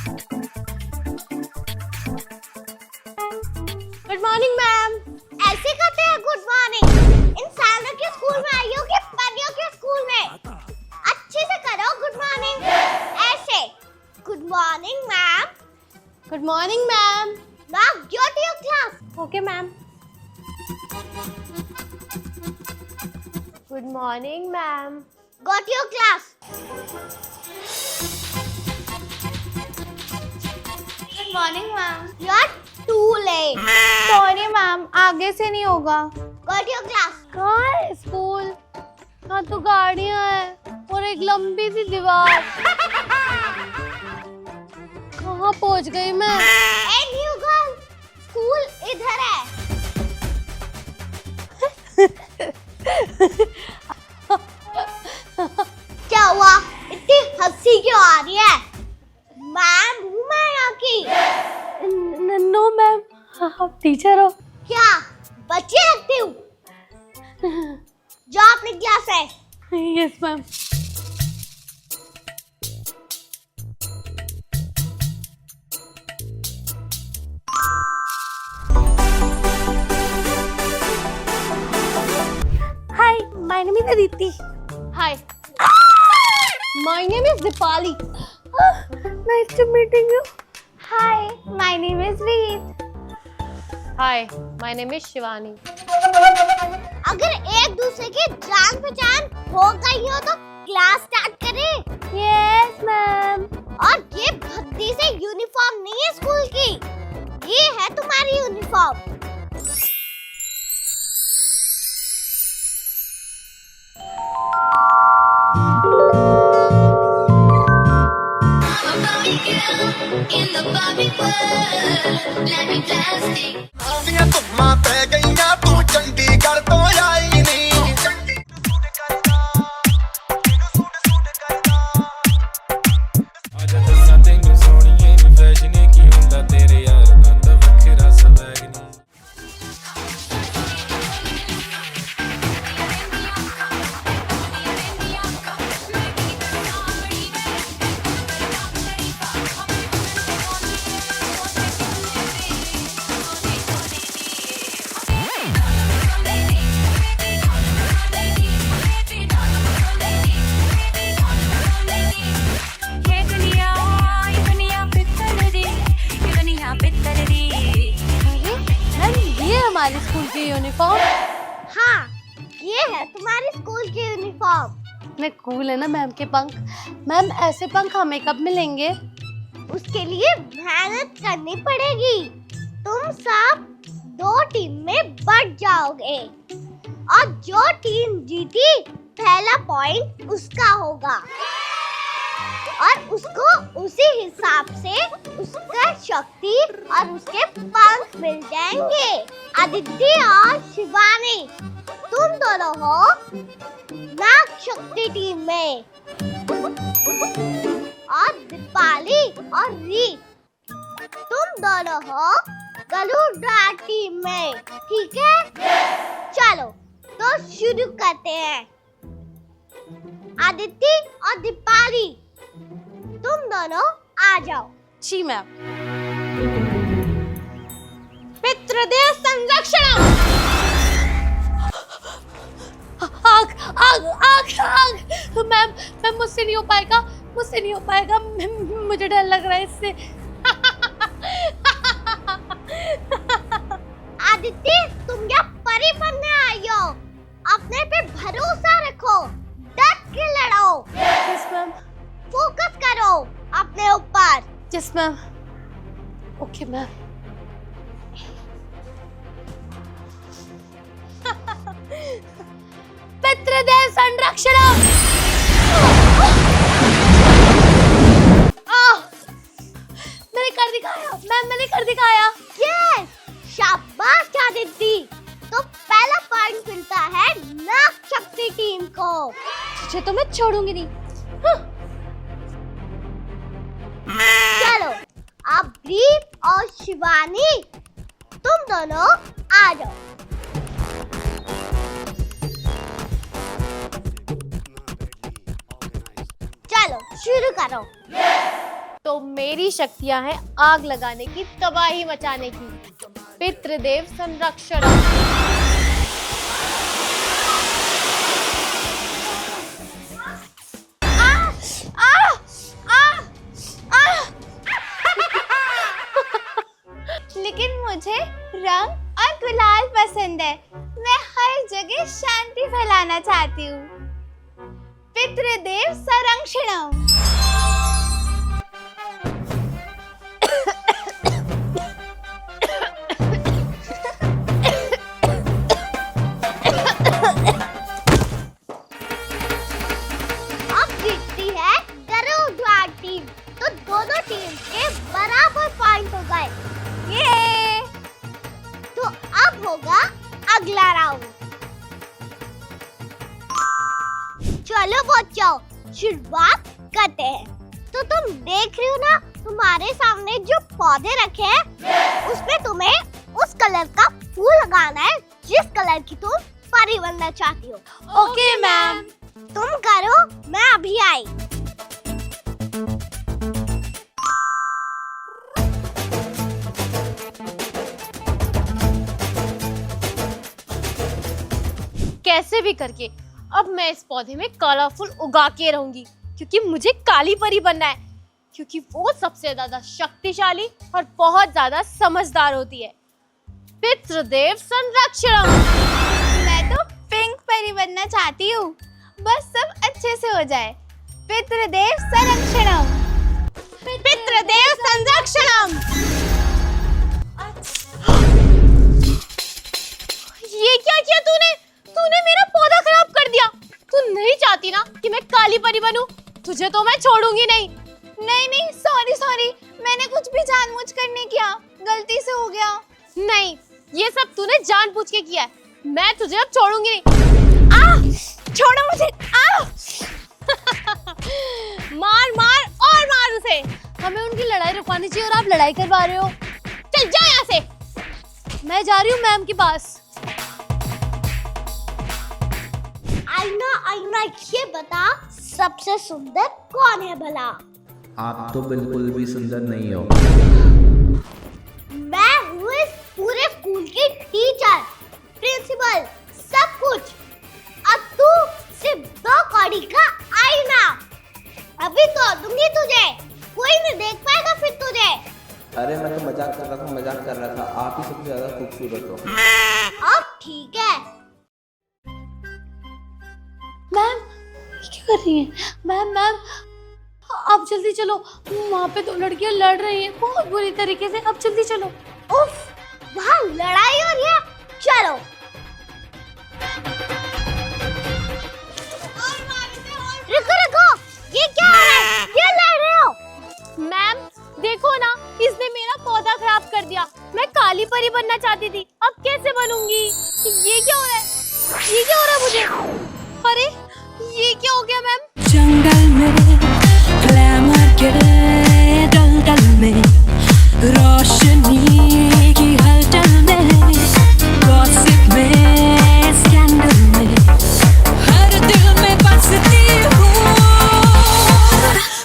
Good morning ma'am. ऐसे कहते हैं गुड मॉर्निंग? इंसानों के स्कूल में आई हो कि परियों के स्कूल में? अच्छे से करो गुड मॉर्निंग। ऐसे good morning ma'am. Good morning ma'am. Now go to your class. Okay ma'am. Good morning ma'am. Go to your class. Good morning ma'am. You are too late. Sorry ma'am, आगे से नहीं होगा। Go to your class. कहाँ है school? यहाँ तो गाड़ियाँ हैं और एक लंबी सी दीवार। कहाँ पहुँच गई मैं? ए न्यू गर्ल, स्कूल इधर है। क्या हुआ? इतनी हंसी क्यों आ रही है? मैम हूँ मैं यहाँ की। नो मैम, आप टीचर हो? क्या बच्चे रखती हूँ? जाओ अपनी क्लास है। Yes ma'am. Hi, my name is Aditi. Hi, my name is Deepali. Nice to meeting you. Hi, my name is Reet. Hi, my name is Shivani. अगर एक दूसरे की जान पहचान हो गई हो तो क्लास स्टार्ट करें। Yes ma'am. और ये भद्दी से यूनिफॉर्म नहीं है स्कूल की, ये है तुम्हारी यूनिफॉर्म। ਧੁੰਮਾਂ ਪੈ ਗਈਆਂ ਤੂੰ ਚੰਡੀਗੜ੍ਹ ਤੋਂ ਆਈ ਨੀ ਅੱਜ ਦੱਸਾਂ ਤੈਨੂੰ ਸੋਹਣੀਏ ਨੀ ਫੈਸ਼ਨ ਕੀ ਹੁੰਦਾ ਤੇਰੇ ਯਾਰ ਦਾ ਵੱਖਰਾ ਸਵੈਗ ਨੀ हमारे स्कूल की यूनिफॉर्म। हाँ, ये है तुम्हारी स्कूल की यूनिफॉर्म। इतने कूल है ना मैम के पंख। मैम ऐसे पंख हमें कब मिलेंगे? उसके लिए मेहनत करनी पड़ेगी। तुम सब दो टीम में बट जाओगे और जो टीम जीती पहला पॉइंट उसका होगा और उसको उसी हिसाब से उसका शक्ति और उसके पंख मिल जाएंगे। आदित्य और शिवानी, तुम दोनों हो नाग शक्ति टीम में और दीपाली और रीत तुम दोनों हो गरुड़ा टीम में। ठीक है, चलो तो शुरू करते हैं। आदित्य और दीपाली, तुम दोनों आ जाओ। जी मैम। पितृदेव संरक्षण। आग आग आग आग। मैम मैम मुझसे नहीं हो पाएगा, मुझसे नहीं हो पाएगा। मुझे डर लग रहा है इससे। आदित्य, तुम क्या परी बनने आई हो? अपने पे भरोसा रखो, डट के लड़ो। Yes ma'am. फोकस करो अपने ऊपर। Yes ma'am. Okay ma'am. पितृदेव संरक्षण। मैंने कर दिखाया मैम, मैंने कर दिखाया। यस, शाबाश आदित्य। तो पहला पॉइंट मिलता है नाग शक्ति टीम को। तुझे तो मैं छोड़ूंगी नहीं। चलो अब रीत और शिवानी, तुम दोनों आ जाओ। चलो शुरू करो। तो मेरी शक्तियां हैं आग लगाने की, तबाही मचाने की। पितृदेव संरक्षण। लेकिन मुझे रंग और गुलाल पसंद है। मैं हर जगह शांति फैलाना चाहती हूँ। पितृदेव संरक्षणम। अब जीतती है गरुड़ टीम, तो दोनों टीम के बराबर पॉइंट हो गए। ये तो अब होगा अगला राउंड। चलो बच्चों, शुरुआत करते हैं। तो तुम देख रही हो ना, तुम्हारे सामने जो पौधे रखे हैं उसमें तुम्हें उस कलर का फूल लगाना है जिस कलर की तुम परी बनना चाहती हो। Okay ma'am. तुम करो, मैं अभी आई। कैसे भी करके अब मैं इस पौधे में काला फूल उगा के रहूंगी, क्योंकि मुझे काली परी बनना है, क्योंकि वो सबसे ज्यादा शक्तिशाली और बहुत ज्यादा समझदार होती है। पितृदेव संरक्षण। मैं तो पिंक परी बनना चाहती हूँ, बस सब अच्छे से हो जाए। पितृदेव संरक्षणम। पितृदेव संरक्षणम। ये क्या किया तूने? तूने मेरा पौधा खराब कर दिया। तू नहीं चाहती ना कि मैं काली परी बनूं? तुझे तो मैं छोड़ूंगी नहीं। नहीं, सॉरी, मैंने कुछ भी जानबूझकर नहीं किया, गलती से हो गया। नहीं, ये सब तूने जानबूझ के किया है। मैं तुझे अब छोड़ूंगी नहीं। छोड़ो मुझे। मार और मार उसे। हमें उनकी लड़ाई रुकवानी चाहिए और आप लड़ाई करवा रहे हो। चल जा यहाँ से। मैं जा रही हूँ मैम के पास। आईना ये बता, सबसे सुंदर कौन है भला? आप तो बिल्कुल भी सुंदर नहीं हो। मैं हूँ इस पूरे स्कूल की टीचर, प्रिंसिपल, सब कुछ। अब तू सिर्फ 2 कौड़ी का आईना। अभी तो दूंगी तुझे, कोई नहीं देख पाएगा फिर तुझे। अरे मैं तो मजाक कर रहा था। आप ही सबसे ज्यादा खूबसूरत हो। अब ठीक है। मैम क्या कर रही हैं? मैम आप जल्दी चलो, वहाँ पे 2 लड़कियाँ लड़ रही हैं बहुत बुरी तरीके से। अब जल्दी चलो। उफ, वहाँ लड़ाई हो रही है। चलो। रुको, ये क्या हो रहा है? क्यों लड़ रहे हो? मैम देखो ना, इसने मेरा पौधा खराब कर दिया। मैं काली परी बनना चाहती थी, अब कैसे बनूंगी? ये क्या हो रहा है? ये क्या हो रहा है मुझे? अरे ये क्या हो गया मैम? जंगल में ग्लैमर के दलदल में रोशनी की हलचल में गॉसिप में स्कैंडल में हर दिल में बसती हूँ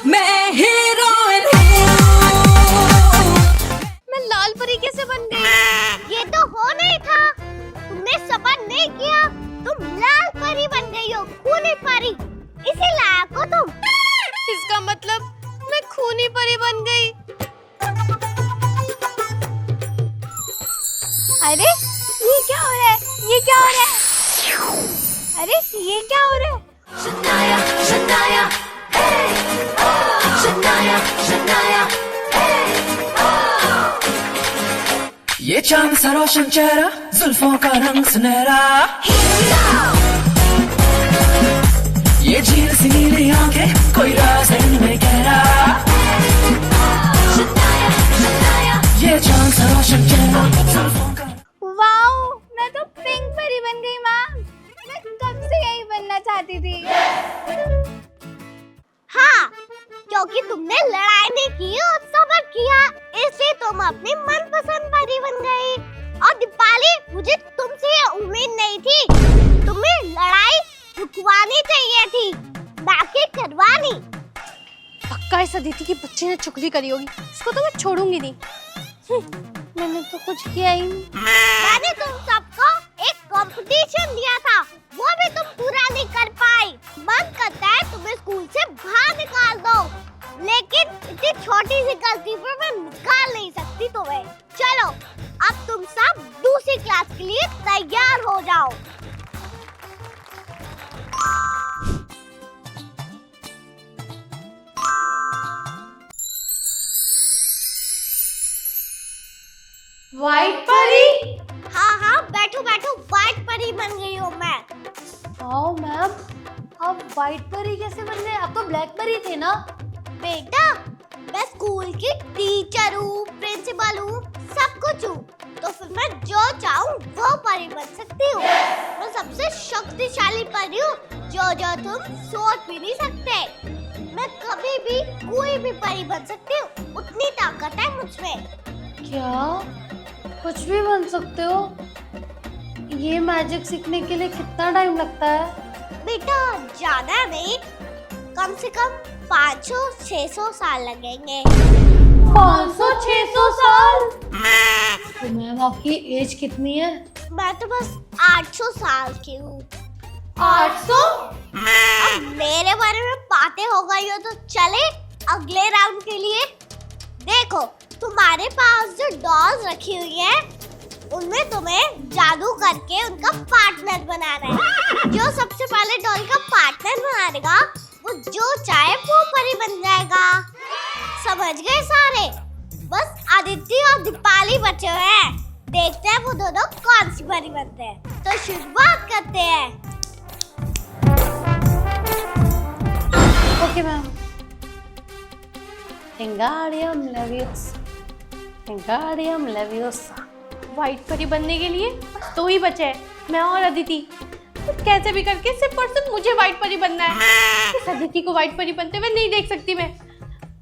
मैं हीरोइन हूँ। मैं लाल परी कैसे बन गई? ये तो हो नहीं था। तुमने सबर नहीं किया, तुम लाल परी बन गई हो, खूनी परी। इसी लायक हो तुम। इसका मतलब मैं खूनी परी बन गई। अरे ये क्या हो रहा है? अरे ये क्या हो रहा है? ये चांद सा रोशन चेहरा, जुल्फों का रंग सुनहरा, ये झील सी नीली आंखें, कोई राज है इनमें गहरा। ये चांद सा रोशन चेहरा, जुल्फों का। वाओ, मैं तो पिंक परी बन गई मैम। मैं कब से यही बनना चाहती थी। हाँ, क्योंकि तुमने लड़ाई नहीं की और सबर किया, इसलिए तुम अपनी मनपसंद परी बन गई। और दीपाली, मुझे तुमसे ये उम्मीद नहीं थी। तुम्हें लड़ाई रुकवानी चाहिए थी, ना कि करवानी। पक्का इस अदिति की बच्ची ने चुगली करी होगी, इसको तो मैं छोड़ूंगी नहीं। मैंने तो कुछ किया ही नहीं। मैंने तुम सबको एक कंपटीशन दिया था, वो भी तुम पूरा नहीं कर पाई। मन करता है तुम्हें स्कूल से बाहर निकाल दो, लेकिन इतनी छोटी सी गलती पर मैं निकाल नहीं सकती तुम्हें। चलो अब तुम सब दूसरी क्लास के लिए तैयार हो जाओ। व्हाइट परी? हाँ बैठो बैठो, व्हाइट परी बन गई हूँ मैं। आओ मैम, आप व्हाइट परी कैसे बन गए? आप तो ब्लैक परी थे ना? बेटा मैं स्कूल की टीचर हूँ, प्रिंसिपल हूँ, सब कुछ हूँ, तो फिर मैं जो चाहूँ वो परी बन सकती हूँ। मैं सबसे शक्तिशाली परी हूँ, जो तुम सोच भी नहीं सकते। मैं कभी भी कोई भी परी बन सकती हूँ, उतनी ताकत है मुझमें। क्या कुछ भी बन सकते हो? ये मैजिक सीखने के लिए कितना टाइम लगता है? बेटा ज्यादा नहीं, कम से कम 500-600 साल लगेंगे। 500-600 साल? तो मैम आपकी एज कितनी है? मैं तो बस 800 साल की हूँ। 800? अब मेरे बारे में बातें हो गई हो तो चले अगले राउंड के लिए। देखो तुम्हारे पास जो डॉल्स रखी हुई है, उनमें तुम्हें जादू करके उनका पार्टनर बनाना है। जो सबसे पहले डॉल का पार्टनर बना देगा, वो जो चाहे वो परी बन जाएगा। समझ गए सारे? बस आदित्य और दीपाली बचे हुए हैं, देखते हैं वो दोनों कौन सी परी बनते हैं। तो शुरुआत करते हैं। Okay ma'am. Wingardium Leviosa, Wingardium Leviosa। White परी बनने के लिए बस 2 ही बचे हैं, मैं और अदिति। तो कैसे भी करके सिर्फ और सिर्फ मुझे व्हाइट परी बनना है। इस अदिति को व्हाइट परी बनते हुए नहीं देख सकती मैं।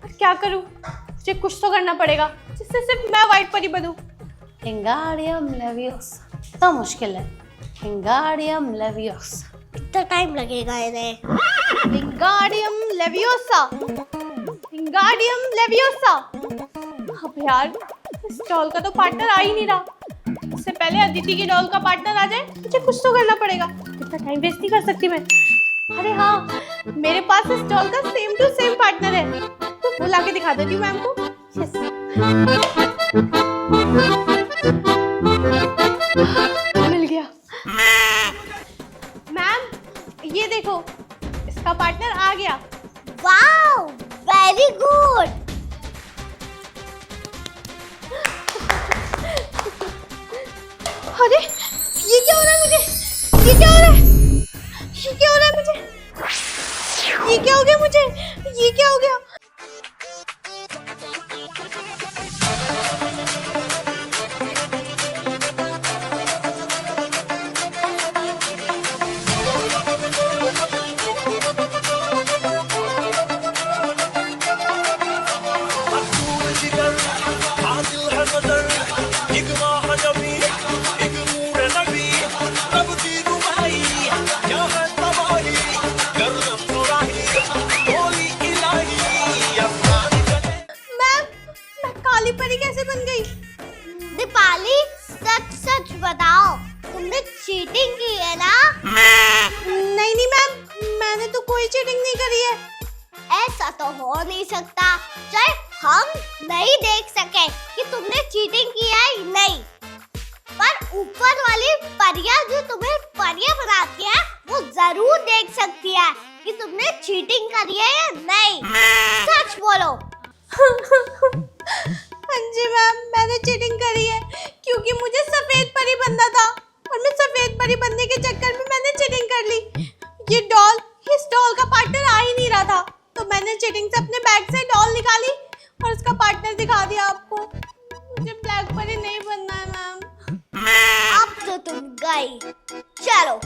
पर क्या करूं? मुझे कुछ तो करना पड़ेगा जिससे सिर्फ मैं व्हाइट परी बनूं। Wingardium Leviosa तो मुश्किल है। Wingardium Leviosa। कितना टाइम लगेगा इन्हें? Wingardium Leviosa, Wingardium Leviosa। अब यार इस डॉल का तो पार्टनर आ ही नहीं रहा। इससे पहले अदिति की डॉल का पार्टनर आ जाए, मुझे कुछ तो करना पड़ेगा। इतना टाइम वेस्ट नहीं कर सकती मैं। अरे हाँ, मेरे पास इस डॉल का सेम टू सेम पार्टनर है, तो वो लाके दिखा देती हूँ मैम को। यस, मिल गया। मैम ये देखो, इसका पार्टनर आ गया। Wow, very good. अरे ये क्या हो रहा है मुझे? ये क्या हो रहा है? ये क्या हो रहा है मुझे? ये क्या हो गया मुझे? ये क्या हो गया? दीपाली सच सच बताओ, तुमने चीटिंग की है ना? नहीं मैम, मैंने तो कोई चीटिंग नहीं करी है। ऐसा तो हो नहीं सकता, चाहे हम नहीं देख सके कि तुमने चीटिंग की है या नहीं, पर ऊपर वाली परियां जो तुम्हें परियां बनाती है, वो जरूर देख सकती है कि तुमने चीटिंग करी है या नहीं। सच बोलो। हाँ जी मैम, मैंने चीटिंग करी है क्योंकि मुझे सफेद परी बनना था और मैं सफेद परी बनने के चक्कर में मैंने चीटिंग कर ली। ये डॉल, इस डॉल का पार्टनर आ ही नहीं रहा था, तो मैंने चीटिंग से अपने बैग से डॉल निकाली और उसका पार्टनर दिखा दिया आपको। मुझे ब्लैक परी नहीं बनना है मैम। अब तो तुम गई। चलो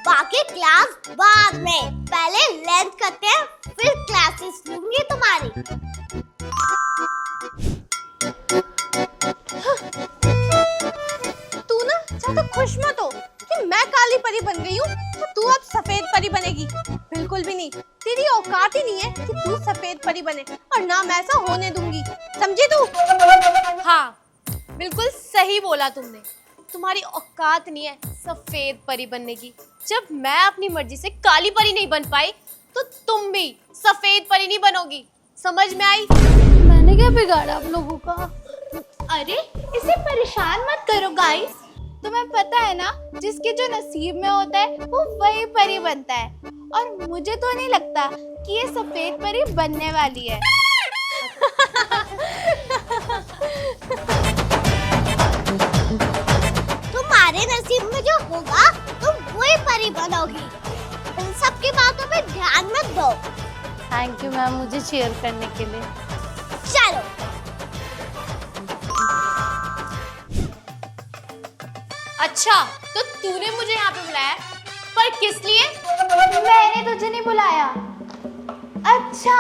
बाकी क्लास बाद में, पहले लंच करते हैं, फिर क्लासेस लूंगी तुम्हारी। तू ना ज्यादा खुश मत हो कि मैं काली परी बन गई हूँ, तो तू अब सफेद परी बनेगी। बिल्कुल भी नहीं, तेरी औकात ही नहीं है कि तू सफेद परी बने, और ना मैं ऐसा होने दूंगी, समझी तू? हाँ, बिल्कुल सही बोला तुमने। तुम्हारी औकात नहीं है सफेद परी बनने की। जब मैं अपनी मर्जी से काली परी नहीं बन पाई, तो तुम भी सफेद परी नहीं बनोगी। समझ में आई? मैंने क्या बिगाड़ा आप लोगों का? अरे इसे परेशान मत करो गाइस। तुम्हें पता है ना, जिसके जो नसीब में होता है वो वही परी बनता है, और मुझे तो नहीं लगता कि ये सफेद परी बनने वाली है। तुम्हारे नसीब में जो होगा तुम वही परी बनोगी। इन सबकी बातों पे ध्यान मत दो। थैंक यू मैम मुझे चीयर करने के लिए। चलो अच्छा, तो तूने मुझे यहाँ पे बुलाया, पर किस लिए? मैंने तुझे नहीं बुलाया। अच्छा,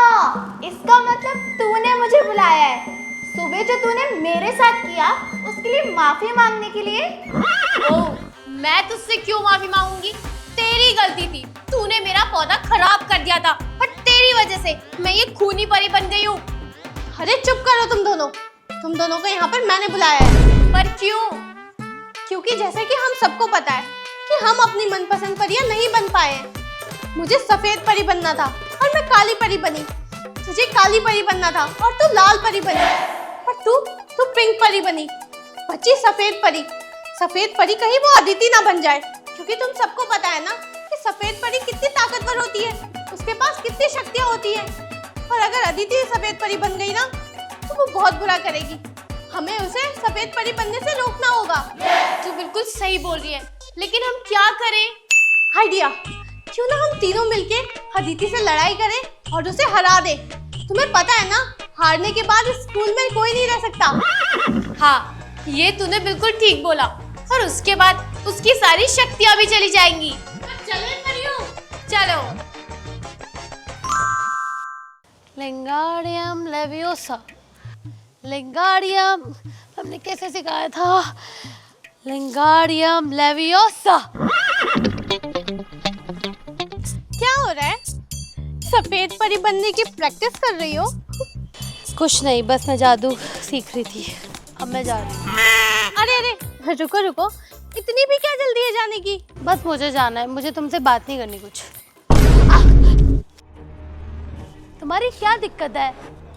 इसका मतलब तूने मुझे बुलाया है। सुबह जो तूने मेरे साथ किया उसके लिए माफी मांगने के लिए। ओह, मैं तुझसे क्यों माफी मांगूंगी? तेरी गलती थी। तूने मेरा पौधा खराब कर दिया था, पर तेरी वजह से मैं ये खूनी परी बन गई हूँ। अरे चुप करो तुम दोनों को यहाँ पर मैंने बुलाया है। पर क्यों? क्योंकि जैसे कि हम सबको पता है कि हम अपनी मनपसंद परियां नहीं बन पाए हैं। मुझे सफेद परी बनना था और मैं काली परी बनी। तुझे काली परी बनना था और तू लाल परी बनी, और तू पिंक परी बनी। बची सफेद परी। सफेद परी कहीं वो अदिति ना बन जाए, क्योंकि तुम सबको पता है ना कि सफेद परी कितनी ताकतवर होती है, उसके पास कितनी शक्तियाँ होती है। और अगर अदिति सफेद परी बन गई ना तो वो बहुत बुरा करेगी। हमें उसे सफेद परी बनने से रोकना होगा। तू बिल्कुल सही बोल रही है, लेकिन हम क्या करें? आइडिया, क्यों ना हम तीनों मिलके अदिति से लड़ाई करें और उसे हरा दे। तुम्हें पता है ना, हारने के बाद इस स्कूल में कोई नहीं रह सकता। हाँ, ये तूने बिल्कुल ठीक बोला, और उसके बाद उसकी सारी शक्तियाँ भी चली जाएंगी। चलो परियों, चलो। लिंगाडियम लेवियोसा, लिंगाडियम, हमने कैसे सिखाया था? लिंगाडियम लेवियोसा। क्या हो रहा है? सफेद परी बनने की प्रैक्टिस कर रही हो? कुछ नहीं, बस मैं जादू सीख रही थी। अब मैं जा रही हूँ। अरे रुको, इतनी भी क्या जल्दी है जाने की? बस मुझे जाना है, मुझे तुमसे बात नहीं करनी कुछ। तुम्हारी क्या दिक्कत है?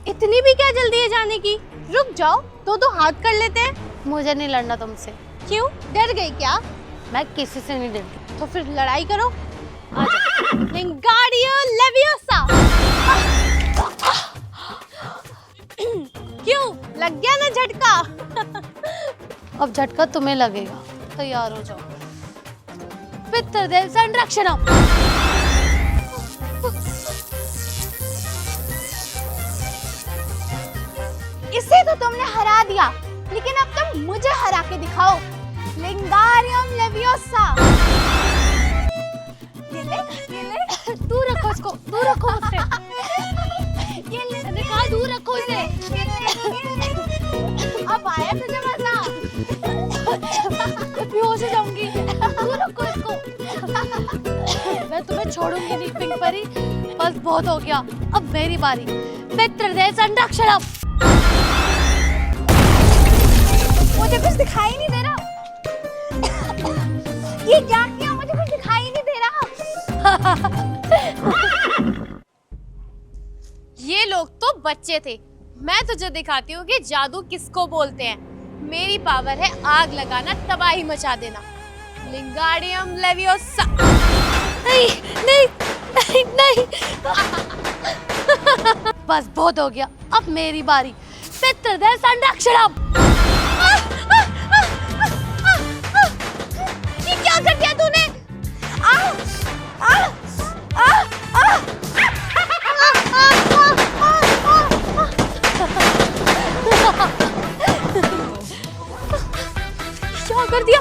इतनी भी क्या जल्दी है जाने की? रुक जाओ, दो हाथ कर लेते हैं। मुझे नहीं लड़ना तुमसे। क्यों, डर गई क्या? मैं किसी से नहीं डरती। तो फिर लड़ाई करो। लिंगाडियो लेवियोसा। क्यों, लग गया ना झटका? अब झटका तुम्हें लगेगा, तैयार हो जाओ। पितृदेव संरक्षणम। इसे तो तुमने हरा दिया, लेकिन अब तुम मुझे हरा के दिखाओ। लिंगारियम लेवियोसा। ये ले। दूर रखो इसको, दूर रखो उससे। मैंने कहा दूर रखो इसे। अब आया तुझे मजा? मैं बेहोश हो जाऊंगी। दूर रखो इसको। मैं तुम्हें छोड़ूंगी नहीं पिंक परी। बस बहुत हो गया, अब मेरी बारी। पितृदेव संरक्षणम। मुझे कुछ दिखाई नहीं दे रहा। ये क्या किया? मुझे कुछ दिखाई नहीं दे रहा। ये लोग तो बच्चे थे। मैं तुझे दिखाती हूँ कि जादू किसको बोलते हैं। मेरी पावर है आग लगाना, तबाही मचा देना। लिंगाडियम लेवियोसा। नहीं। बस बहुत हो गया, अब मेरी बारी। पितृदेव संरक्षणम। ये क्या कर दिया तूने? क्या कर दिया?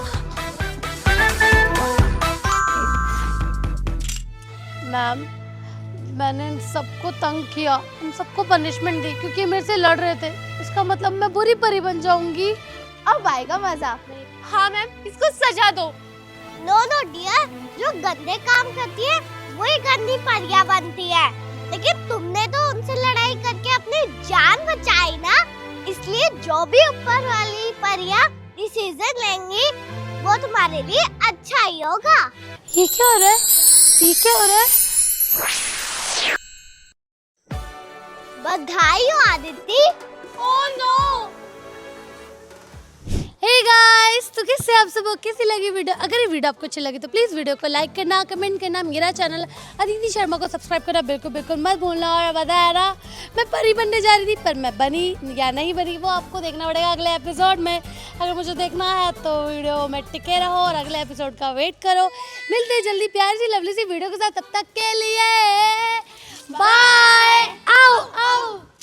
मैम, मैंने इन सबको तंग किया, इन सबको पनिशमेंट दी क्योंकि मेरे से लड़ रहे थे। इसका मतलब मैं बुरी परी बन जाऊंगी। अब आएगा मजा। हाँ मैम, इसको सजा दो। नो डियर, जो गंदे काम करती है वही गंदी परियां बनती है। लेकिन तुमने तो उनसे लड़ाई करके अपनी जान बचाई ना, इसलिए जो भी ऊपर वाली परियां डिसीजन लेंगी वो तुम्हारे लिए अच्छा ही होगा। ये क्या हो रहा है? ये क्या हो रहा है? बधाई हो Aditya. Oh no! Hey guys, तो कैसे आप सबको कैसी लगी वीडियो? अगर ये वीडियो आपको अच्छी लगी तो प्लीज़ वीडियो को लाइक करना, कमेंट करना, मेरा चैनल अदिति शर्मा को सब्सक्राइब करना बिल्कुल मत भूलना। और बताया ना, मैं परी बनने जा रही थी, पर मैं बनी या नहीं बनी वो आपको देखना पड़ेगा अगले एपिसोड में। अगर मुझे देखना है तो वीडियो में टिके रहो और अगले एपिसोड का वेट करो। मिलते हैं जल्दी प्यारी सी लवली सी वीडियो के साथ, तब तक के लिए बाय। आओ आओ।